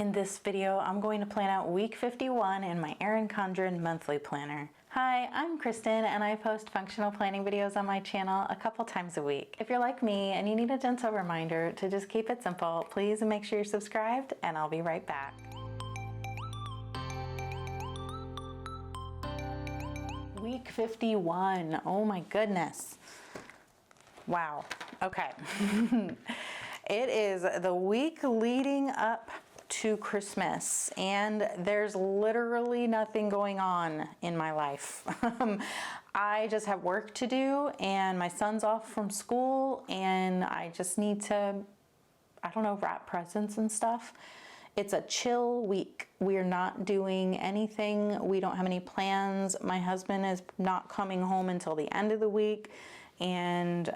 In this video, I'm going to plan out week 51 in my Erin Condren monthly planner. Hi, I'm Kristen and I post functional planning videos on my channel a couple times a week. If you're like me and you need a gentle reminder to just keep it simple, please make sure you're subscribed and I'll be right back. Week 51, oh my goodness. Wow, okay. It is the week leading up to Christmas and there's literally nothing going on in my life. I just have work to do and my son's off from school and I just need to, I don't know, wrap presents and stuff. It's a chill week. We're not doing anything. We don't have any plans. My husband is not coming home until the end of the week and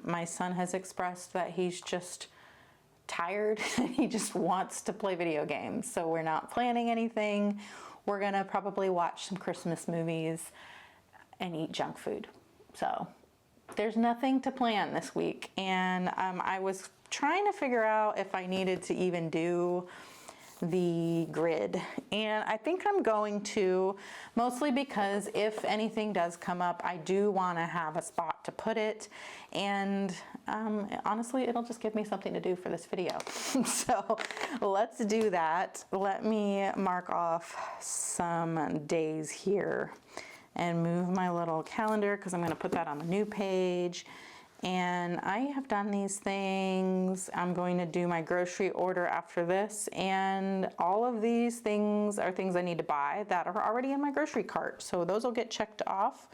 my son has expressed that he's just tired and he just wants to play video games. So we're not planning anything. We're gonna probably watch some Christmas movies and eat junk food. So there's nothing to plan this week. And I was trying to figure out if I needed to even do the grid, and I think I'm going to, mostly because if anything does come up, I do want to have a spot to put it, and honestly it'll just give me something to do for this video. So let's do that. Let me mark off some days here and move my little calendar because I'm going to put that on the new page. And I have done these things. I'm going to do my grocery order after this, and all of these things are things I need to buy that are already in my grocery cart. So those will get checked off.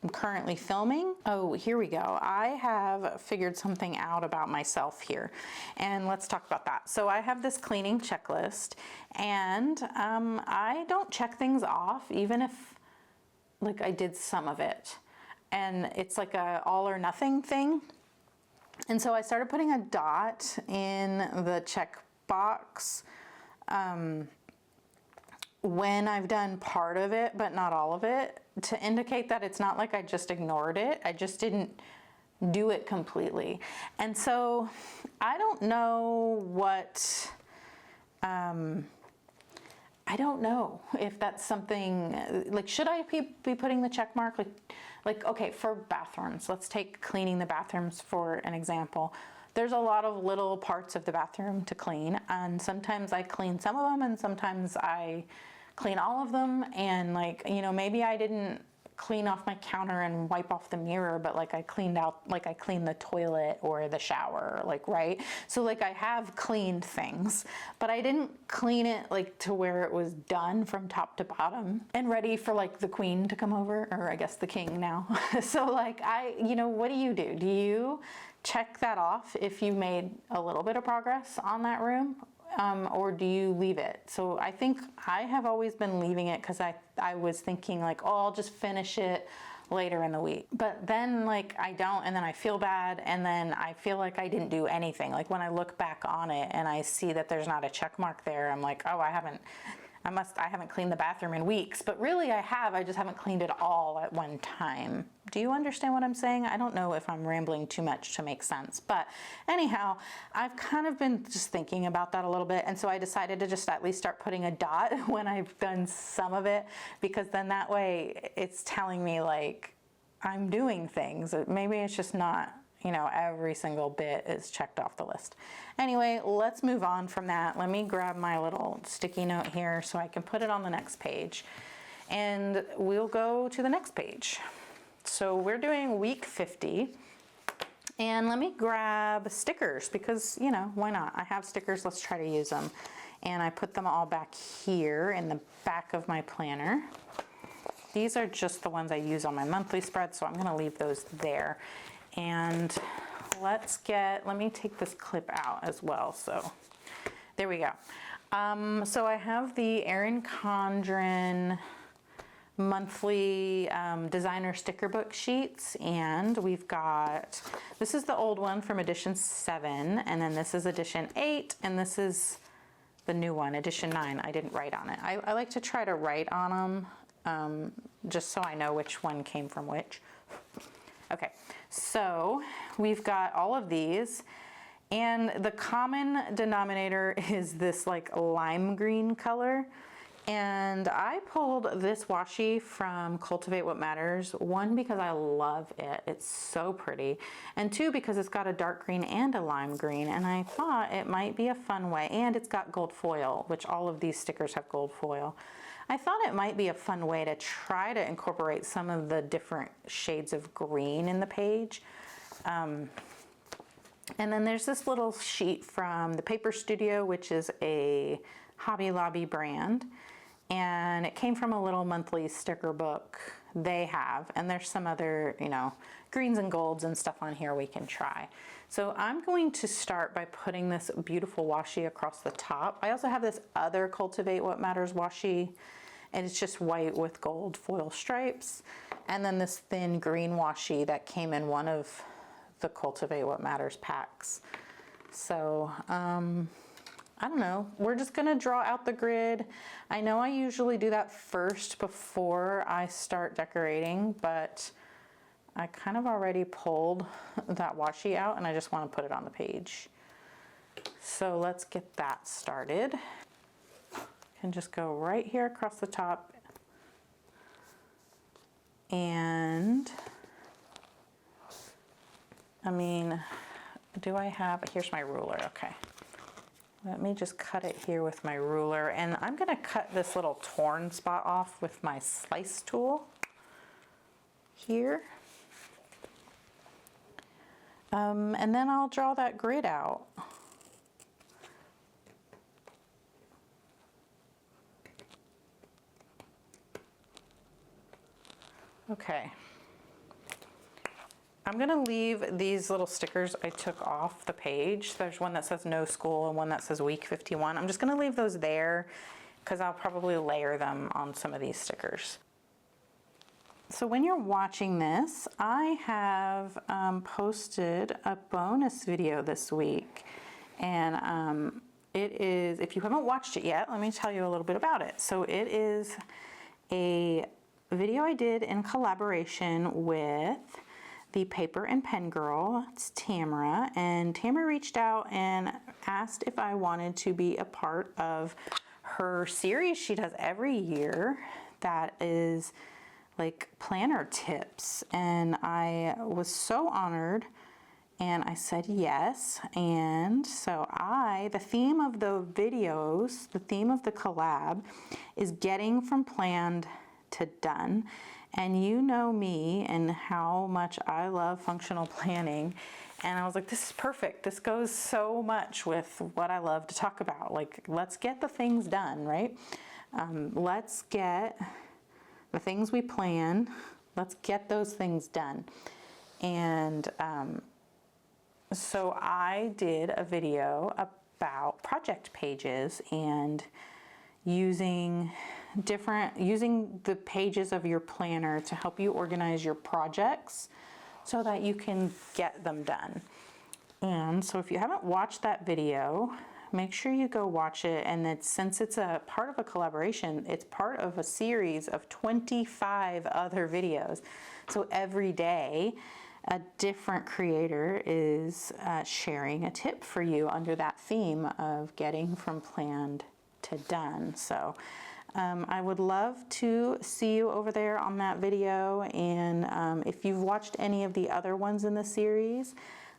I'm currently filming. Oh, here we go. I have figured something out about myself here, and let's talk about that. So I have this cleaning checklist, and I don't check things off even if like I did some of it. And it's like a all or nothing thing. And so I started putting a dot in the check box when I've done part of it, but not all of it, to indicate that it's not like I just ignored it. I just didn't do it completely. And so I don't know what, I don't know if that's something, like, should I be putting the check mark? Like, okay, for bathrooms, let's take cleaning the bathrooms for an example. There's a lot of little parts of the bathroom to clean, and sometimes I clean some of them and sometimes I clean all of them. And like, you know, maybe I didn't clean off my counter and wipe off the mirror, but like I cleaned the toilet or the shower, like, right? So like I have cleaned things, but I didn't clean it like to where it was done from top to bottom and ready for like the queen to come over, or I guess the king now. So like you know, what do you do? Do you check that off if you made a little bit of progress on that room? Or do you leave it? So I think I have always been leaving it because I was thinking like, oh, I'll just finish it later in the week. But then like I don't, and then I feel bad, and then I feel like I didn't do anything. Like when I look back on it and I see that there's not a check mark there, I'm like, oh, I haven't cleaned the bathroom in weeks. But really I have, I just haven't cleaned it all at one time. Do you understand what I'm saying? I don't know if I'm rambling too much to make sense, but anyhow, I've kind of been just thinking about that a little bit, and so I decided to just at least start putting a dot when I've done some of it, because then that way it's telling me like I'm doing things. Maybe it's just not, you know, every single bit is checked off the list. Anyway, let's move on from that. Let me grab my little sticky note here so I can put it on the next page, and we'll go to the next page. So we're doing week 50, and let me grab stickers because, you know, why not? I have stickers, let's try to use them. And I put them all back here in the back of my planner. These are just the ones I use on my monthly spread, so I'm gonna leave those there. And let me take this clip out as well. So there we go. So I have the Erin Condren monthly designer sticker book sheets, and we've got, this is the old one from edition 7, and then this is edition 8, and this is the new one, edition 9. I didn't write on it. I like to try to write on them just so I know which one came from which. Okay, so we've got all of these, And the common denominator is this like lime green color. And I pulled this washi from Cultivate What Matters. One, because I love it. It's so pretty. And two, because it's got a dark green and a lime green. And I thought it might be a fun way. And it's got gold foil, which all of these stickers have gold foil. I thought it might be a fun way to try to incorporate some of the different shades of green in the page. And then there's this little sheet from the Paper Studio, which is a Hobby Lobby brand. And it came from a little monthly sticker book they have. And there's some other, you know, greens and golds and stuff on here we can try. So I'm going to start by putting this beautiful washi across the top. I also have this other Cultivate What Matters washi, and it's just white with gold foil stripes. And then this thin green washi that came in one of the Cultivate What Matters packs. So, I don't know, we're just gonna draw out the grid. I know I usually do that first before I start decorating, but I kind of already pulled that washi out and I just wanna put it on the page. So let's get that started. And just go right here across the top. And, I mean, do I have, here's my ruler, okay. Let me just cut it here with my ruler, and I'm gonna cut this little torn spot off with my slice tool here. And then I'll draw that grid out. Okay. I'm gonna leave these little stickers I took off the page. There's one that says no school and one that says week 51. I'm just gonna leave those there because I'll probably layer them on some of these stickers. So when you're watching this, I have posted a bonus video this week. And it is, if you haven't watched it yet, let me tell you a little bit about it. So it is a video I did in collaboration with the Paper and Pen Girl. It's Tamara, and Tamara reached out and asked if I wanted to be a part of her series she does every year that is like planner tips, and I was so honored and I said yes. And so the theme of the videos, the theme of the collab is getting from planned to done. And you know me and how much I love functional planning. And I was like, this is perfect. This goes so much with what I love to talk about. Like, let's get the things done, right? Let's get the things we plan. Let's get those things done. And so I did a video about project pages and using the pages of your planner to help you organize your projects so that you can get them done. And so if you haven't watched that video, make sure you go watch it. And since it's a part of a collaboration, it's part of a series of 25 other videos. So every day, a different creator is sharing a tip for you under that theme of getting from planned to done. So I would love to see you over there on that video, and if you've watched any of the other ones in the series,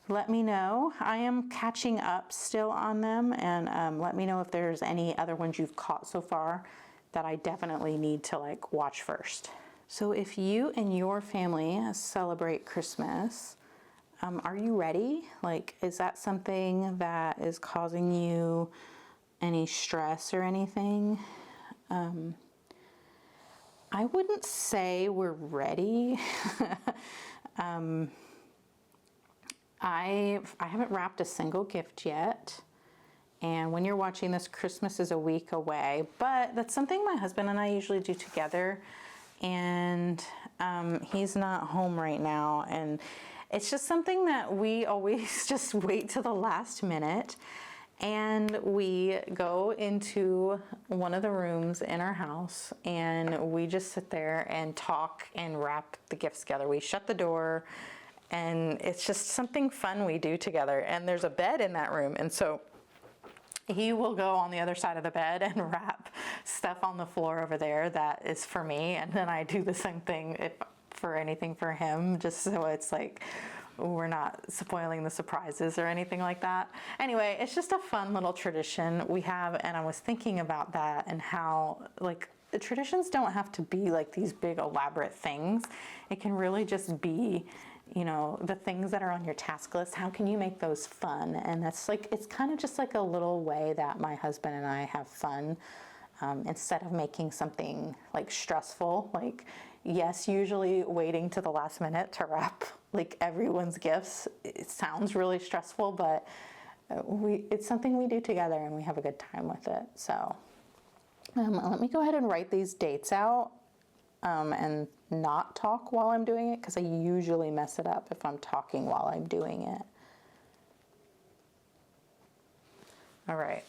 let me know. I am catching up still on them, and let me know if there's any other ones you've caught so far that I definitely need to like watch first. So if you and your family celebrate Christmas, are you ready? Like, is that something that is causing you any stress or anything? I wouldn't say we're ready. I haven't wrapped a single gift yet. And when you're watching this, Christmas is a week away, but that's something my husband and I usually do together. And he's not home right now. And it's just something that we always just wait till the last minute. And we go into one of the rooms in our house and we just sit there and talk and wrap the gifts together. We shut the door And it's just something fun we do together. And there's a bed in that room. And so he will go on the other side of the bed and wrap stuff on the floor over there that is for me. And then I do the same thing for anything for him, just so it's like we're not spoiling the surprises or anything like that. Anyway, it's just a fun little tradition we have. And I was thinking about that and how, like, the traditions don't have to be like these big elaborate things. It can really just be, you know, the things that are on your task list. How can you make those fun? And that's like, it's kind of just like a little way that my husband and I have fun, instead of making something like stressful. Like, yes, usually waiting to the last minute to wrap like everyone's gifts, it sounds really stressful, but it's something we do together and we have a good time with it. So let me go ahead and write these dates out, and not talk while I'm doing it, because I usually mess it up if I'm talking while I'm doing it. All right.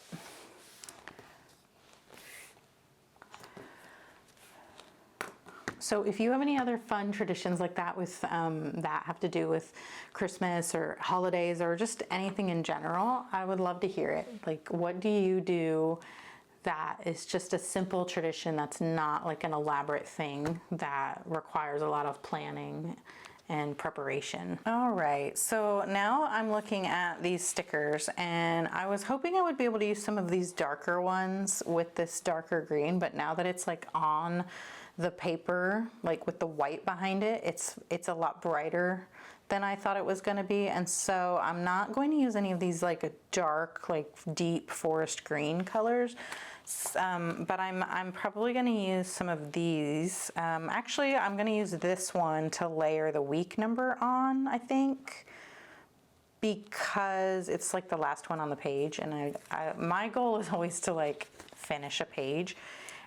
So if you have any other fun traditions like that with that have to do with Christmas or holidays or just anything in general, I would love to hear it. Like, what do you do that is just a simple tradition that's not like an elaborate thing that requires a lot of planning and preparation? All right, so now I'm looking at these stickers, and I was hoping I would be able to use some of these darker ones with this darker green, but now that it's like on the paper, like with the white behind it, it's a lot brighter than I thought it was going to be. And so I'm not going to use any of these like a dark, like deep forest green colors. But I'm probably going to use some of these. Actually, I'm going to use this one to layer the week number on, I think, because it's like the last one on the page, and my goal is always to like finish a page.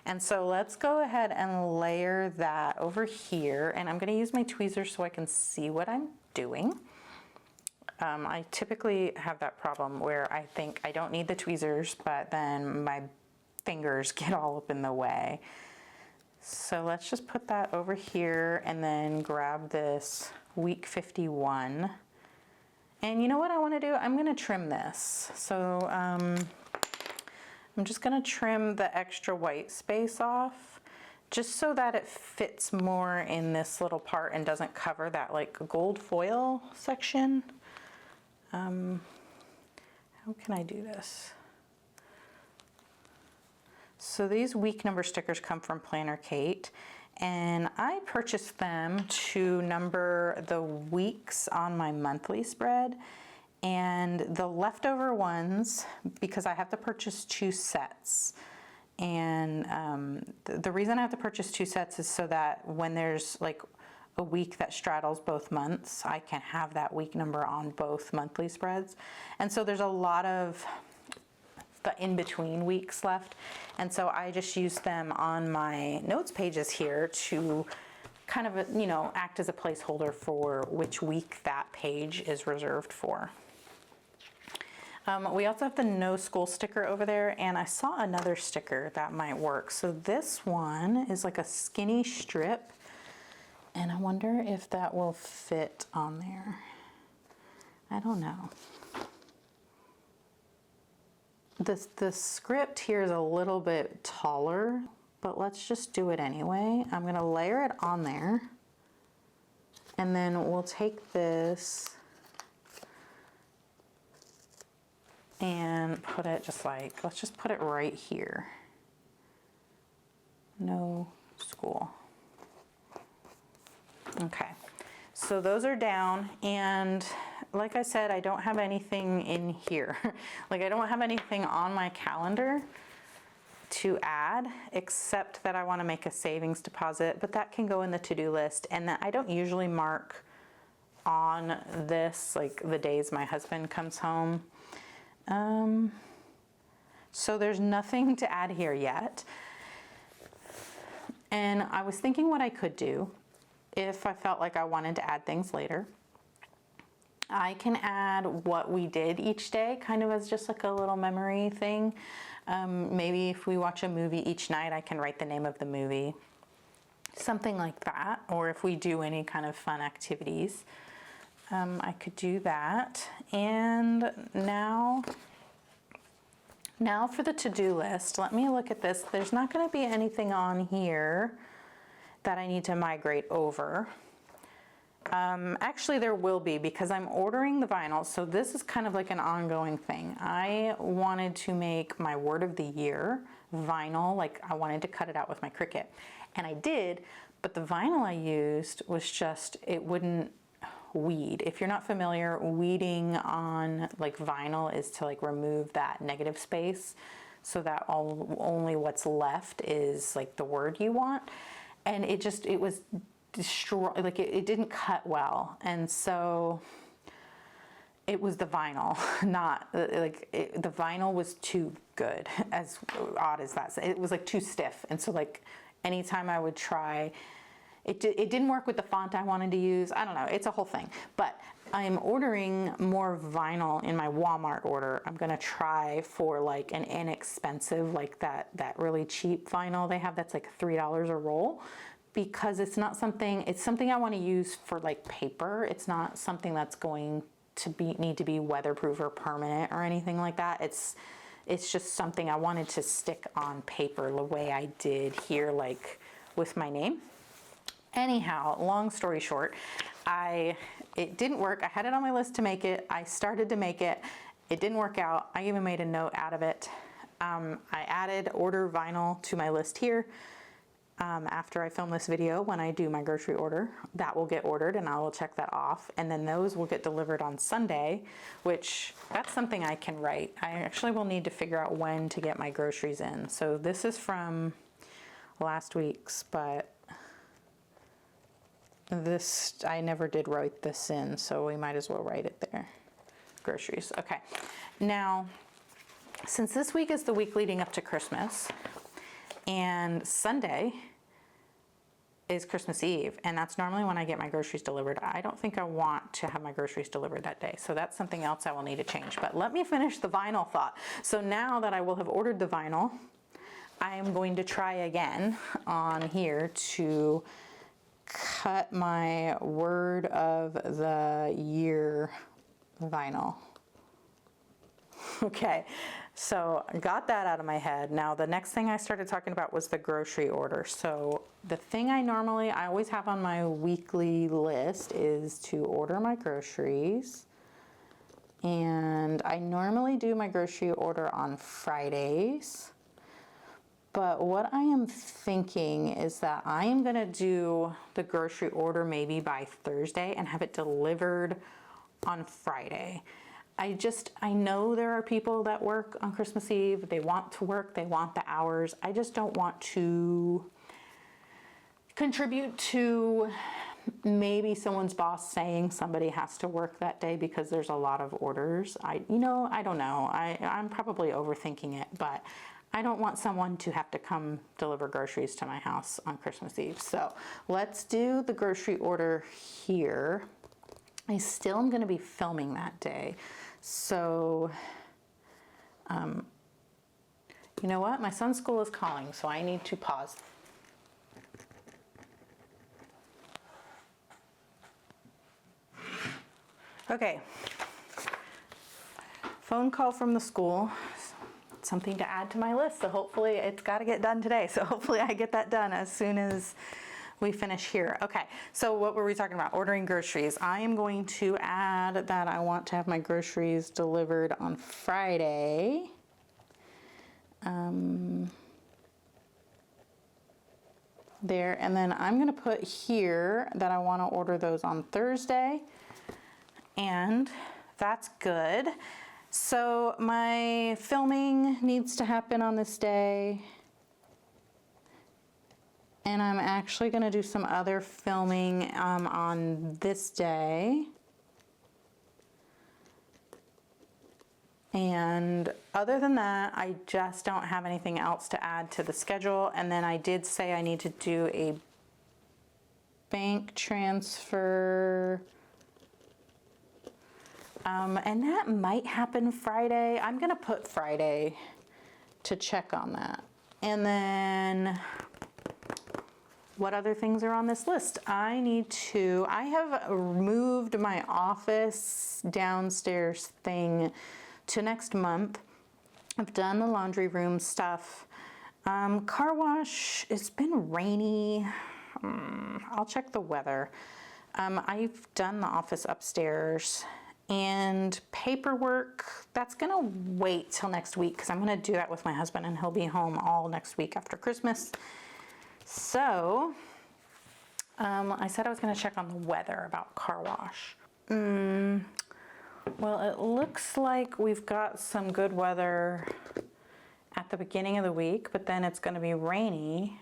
And so let's go ahead and layer that over here, and I'm going to use my tweezers so I can see what I'm doing. I typically have that problem where I think I don't need the tweezers, but then my fingers get all up in the way. So let's just put that over here and then grab this week 51. And you know what I want to do? I'm going to trim this. So I'm just going to trim the extra white space off, just so that it fits more in this little part and doesn't cover that like gold foil section. How can I do this? So these week number stickers come from Planner Kate, and I purchased them to number the weeks on my monthly spread. And the leftover ones, because I have to purchase 2 sets. And the reason I have to purchase 2 sets is so that when there's like a week that straddles both months, I can have that week number on both monthly spreads. And so there's a lot of the in-between weeks left. And so I just use them on my notes pages here to kind of, you know, act as a placeholder for which week that page is reserved for. We also have the no school sticker over there, and I saw another sticker that might work. So this one is like a skinny strip, and I wonder if that will fit on there. I don't know. The script here is a little bit taller, but let's just do it anyway. I'm going to layer it on there, and then we'll take this and put it just like, let's just put it right here. No school. Okay, so those are down, and like I said, I don't have anything in here. Like, I don't have anything on my calendar to add, except that I want to make a savings deposit, but that can go in the to-do list, and that I don't usually mark on this like the days my husband comes home. So there's nothing to add here yet. And I was thinking what I could do if I felt like I wanted to add things later. I can add what we did each day, kind of as just like a little memory thing. Maybe if we watch a movie each night, I can write the name of the movie, something like that. Or if we do any kind of fun activities. I could do that. And now for the to-do list, let me look at this. There's not going to be anything on here that I need to migrate over. Actually, there will be, because I'm ordering the vinyl. So this is kind of like an ongoing thing. I wanted to make my word of the year vinyl. Like, I wanted to cut it out with my Cricut, and I did, but the vinyl I used was just, it wouldn't weed. If you're not familiar, weeding on like vinyl is to like remove that negative space so that only what's left is like the word you want. And it was destroyed, like it didn't cut well. And so it was the vinyl, not like the vinyl was too good, as odd as that. It was like too stiff. And so like anytime I would try, it didn't work with the font I wanted to use. I don't know, it's a whole thing. But I'm ordering more vinyl in my Walmart order. I'm gonna try for like an inexpensive, like that really cheap vinyl they have that's like $3 a roll, because it's not something, it's something I wanna use for like paper. It's not something that's going to need to be weatherproof or permanent or anything like that. It's just something I wanted to stick on paper the way I did here, like with my name. Anyhow, long story short, it didn't work. I had it on my list to make it. I started to make it. It didn't work out. I even made a note out of it. I added order vinyl to my list here. After I film this video, when I do my grocery order, that will get ordered and I will check that off. And then those will get delivered on Sunday, which that's something I can write. I actually will need to figure out when to get my groceries in. So this is from last week's, but this, I never did write this in, so we might as well write it there. Groceries, okay. Now, since this week is the week leading up to Christmas, and Sunday is Christmas Eve, and that's normally when I get my groceries delivered, I don't think I want to have my groceries delivered that day. So that's something else I will need to change. But let me finish the vinyl thought. So now that I will have ordered the vinyl, I am going to try again on here to cut my word of the year vinyl. Okay, so got that out of my head. Now the next thing I started talking about was the grocery order. So the thing I always have on my weekly list is to order my groceries. And I normally do my grocery order on Fridays. But what I am thinking is that I am gonna do the grocery order maybe by Thursday and have it delivered on Friday. I know there are people that work on Christmas Eve. They want to work, they want the hours. I just don't want to contribute to maybe someone's boss saying somebody has to work that day because there's a lot of orders. I don't know. I'm probably overthinking it, but I don't want someone to have to come deliver groceries to my house on Christmas Eve. So let's do the grocery order here. I still am going to be filming that day. So, you know what? My son's school is calling, so I need to pause. Okay. Phone call from the school. Something to add to my list, so hopefully it's got to get done today. So hopefully I get that done as soon as we finish here. Okay, so what were we talking about? Ordering groceries. I am going to add that I want to have my groceries delivered on Friday. There, and then I'm going to put here that I want to order those on Thursday, and that's good. So my filming needs to happen on this day. And I'm actually going to do some other filming on this day. And other than that, I just don't have anything else to add to the schedule. And then I did say I need to do a bank transfer. And that might happen Friday. I'm going to put Friday to check on that. And then What other things are on this list? I have moved my office downstairs thing to next month. I've done the laundry room stuff. Car wash, it's been rainy. I'll check the weather. I've done the office upstairs, and paperwork, that's gonna wait till next week because I'm gonna do that with my husband and he'll be home all next week after Christmas. So, I said I was gonna check on the weather about car wash. Well, it looks like we've got some good weather at the beginning of the week, but then it's gonna be rainy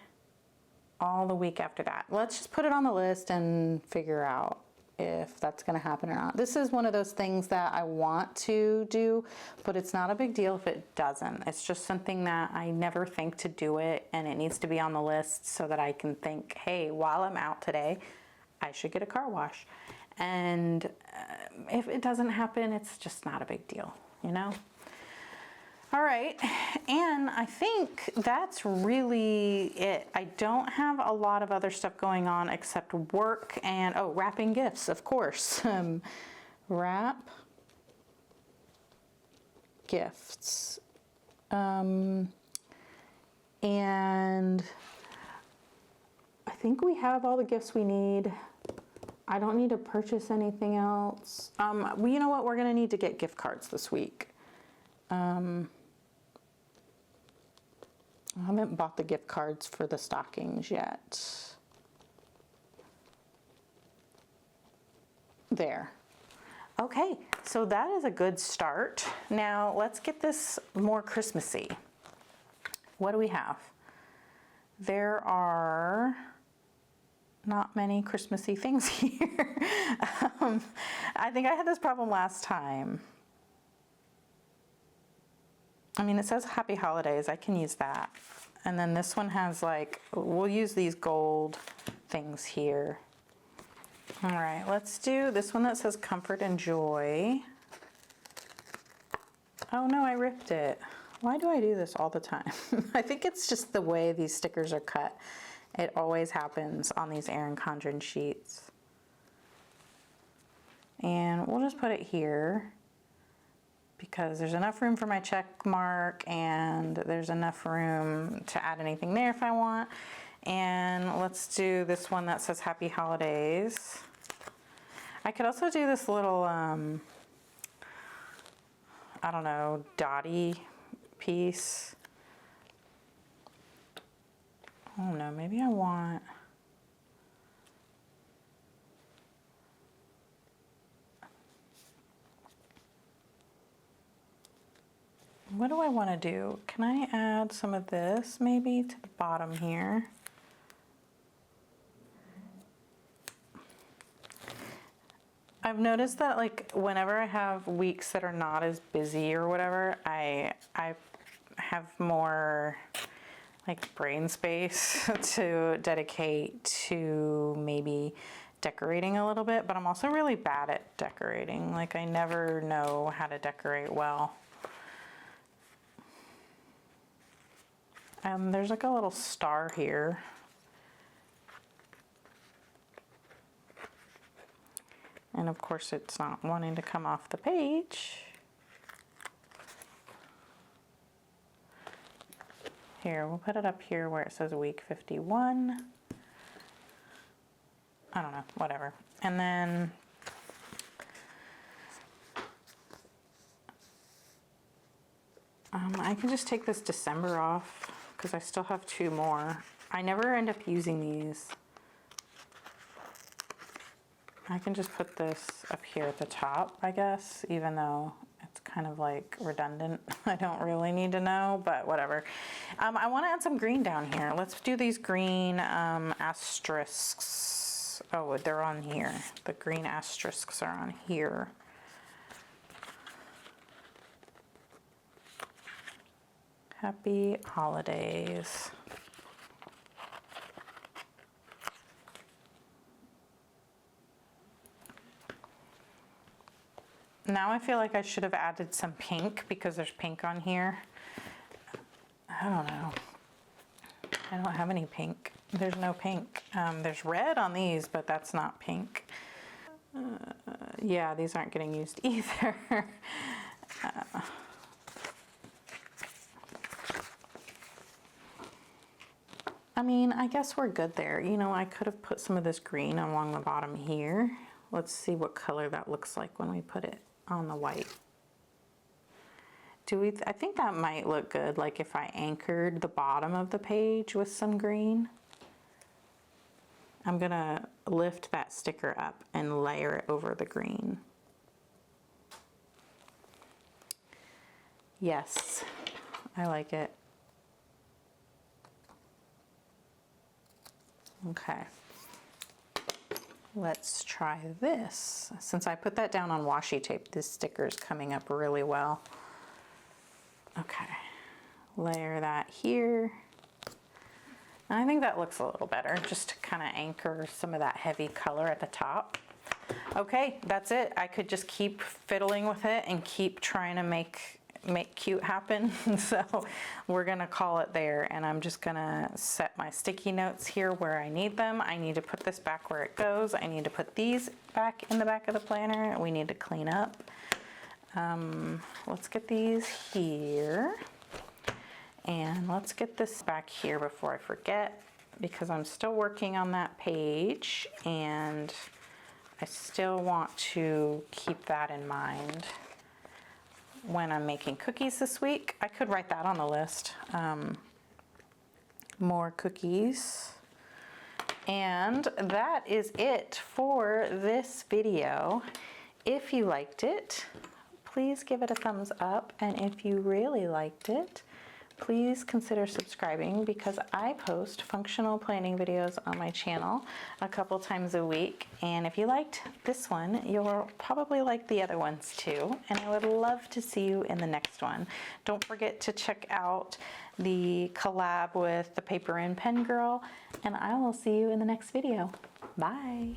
all the week after that. Let's just put it on the list and figure out if that's gonna happen or not. This is one of those things that I want to do, but it's not a big deal if it doesn't. It's just something that I never think to do it, and it needs to be on the list so that I can think, hey, while I'm out today, I should get a car wash. And if it doesn't happen, it's just not a big deal, you know? All right, and I think that's really it. I don't have a lot of other stuff going on except work and, oh, wrapping gifts, of course. Wrap gifts. And I think we have all the gifts we need. I don't need to purchase anything else. Well, you know what? We're gonna need to get gift cards this week. I haven't bought the gift cards for the stockings yet. There. Okay, so that is a good start. Now let's get this more Christmassy. What do we have? There are not many Christmassy things here. I think I had this problem last time. I mean, it says happy holidays. I can use that. And then this one has like, we'll use these gold things here. All right, let's do this one that says comfort and joy. Oh no, I ripped it. Why do I do this all the time? I think it's just the way these stickers are cut. It always happens on these Erin Condren sheets. And we'll just put it here, because there's enough room for my check mark and there's enough room to add anything there if I want. And let's do this one that says happy holidays. I could also do this little, I don't know, dotty piece. Oh no, maybe I want, what do I want to do? Can I add some of this maybe to the bottom here? I've noticed that like whenever I have weeks that are not as busy or whatever, I have more like brain space to dedicate to maybe decorating a little bit, but I'm also really bad at decorating. Like I never know how to decorate well. There's like a little star here. And of course it's not wanting to come off the page. Here, we'll put it up here where it says week 51. I don't know, whatever. And then I can just take this December off because I still have 2 more. I never end up using these. I can just put this up here at the top, I guess, even though it's kind of like redundant. I don't really need to know, but whatever. I want to add some green down here. Let's do these green asterisks. Oh, they're on here. The green asterisks are on here. Happy holidays. Now I feel like I should have added some pink because there's pink on here. I don't know. I don't have any pink. There's no pink. There's red on these, but that's not pink. Yeah, these aren't getting used either. I mean, I guess we're good there. You know, I could have put some of this green along the bottom here. Let's see what color that looks like when we put it on the white. I think that might look good, like if I anchored the bottom of the page with some green. I'm gonna lift that sticker up and layer it over the green. Yes, I like it. Okay, let's try this. Since I put that down on washi tape, this sticker is coming up really well. Okay, layer that here. I think that looks a little better, just to kind of anchor some of that heavy color at the top. Okay, that's it. I could just keep fiddling with it and keep trying to make cute happen. So we're gonna call it there, and I'm just gonna set my sticky notes here where I need them. I need to put this back where it goes. I need to put these back in the back of the planner. We need to clean up. Let's get these here. And let's get this back here before I forget, because I'm still working on that page and I still want to keep that in mind when I'm making cookies this week. I could write that on the list. More cookies. And that is it for this video. If you liked it, please give it a thumbs up. And if you really liked it, please consider subscribing, because I post functional planning videos on my channel a couple times a week. And if you liked this one, you'll probably like the other ones too. And I would love to see you in the next one. Don't forget to check out the collab with the Paper and Pen Girl, and I will see you in the next video. Bye.